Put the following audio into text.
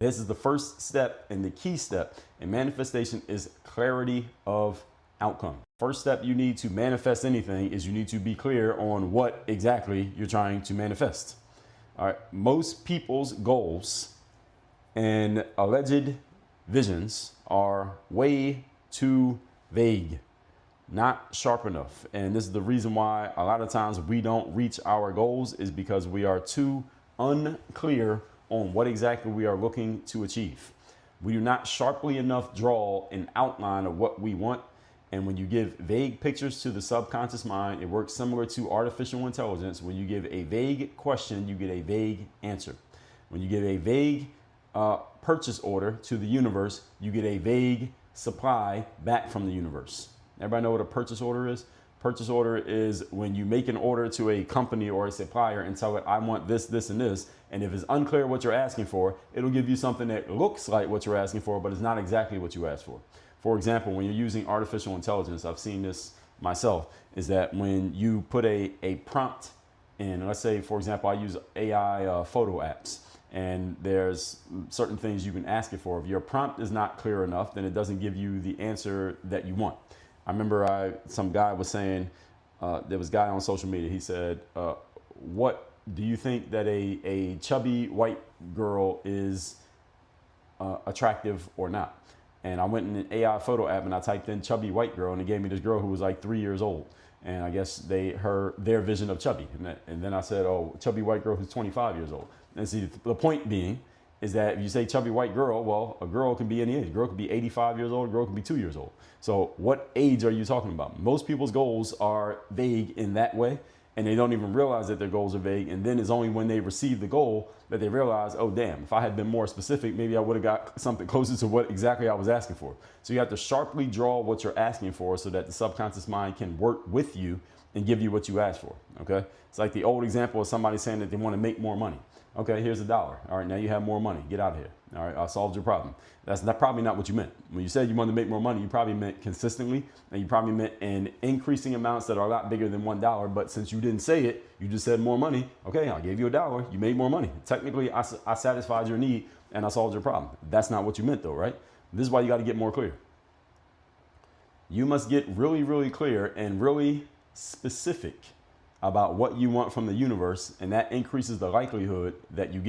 This is the first step and the key step in manifestation is clarity of outcome. First step you need to manifest anything is you need to be clear on what exactly you're trying to manifest. All right. Most people's goals and alleged visions are way too vague, not sharp enough. And this is the reason why a lot of times we don't reach our goals is because we are too unclear on what exactly we are looking to achieve. We do not sharply enough draw an outline of what we want. And when you give vague pictures to the subconscious mind, it works similar to artificial intelligence. When you give a vague question, you get a vague answer. When you give a vague purchase order to the universe, you get a vague supply back from the universe. Everybody know what a purchase order is? Purchase order is when you make an order to a company or a supplier and tell it, I want this, this, and this. And if it's unclear what you're asking for, it'll give you something that looks like what you're asking for, but it's not exactly what you asked for. For example, when you're using artificial intelligence, I've seen this myself, is that when you put a prompt in, let's say, for example, I use AI photo apps, and there's certain things you can ask it for. If your prompt is not clear enough, then it doesn't give you the answer that you want. I remember some guy was saying, there was a guy on social media, he said, what do you think that a chubby white girl is attractive or not? And I went in an AI photo app and I typed in chubby white girl, and it gave me this girl who was like 3 years old. And I guess their vision of chubby. And then I said, oh, chubby white girl who's 25 years old. And see, the point being is that if you say chubby white girl, well, a girl can be any age. A girl could be 85 years old, a girl could be 2 years old. So what age are you talking about? Most people's goals are vague in that way, and they don't even realize that their goals are vague. And then it's only when they receive the goal that they realize, oh, damn, if I had been more specific, maybe I would have got something closer to what exactly I was asking for. So you have to sharply draw what you're asking for so that the subconscious mind can work with you and give you what you asked for. Okay. It's like the old example of somebody saying that they want to make more money. Okay, here's $1. All right, now you have more money. Get out of here. All right, I solved your problem. That's probably not what you meant. When you said you wanted to make more money, you probably meant consistently, and you probably meant in increasing amounts that are a lot bigger than $1. But since you didn't say it, you just said more money. Okay, I gave you $1. You made more money. Technically, I satisfied your need and I solved your problem. That's not what you meant though, right? This is why you got to get more clear. You must get really, really clear and really specific about what you want from the universe, and that increases the likelihood that you get it.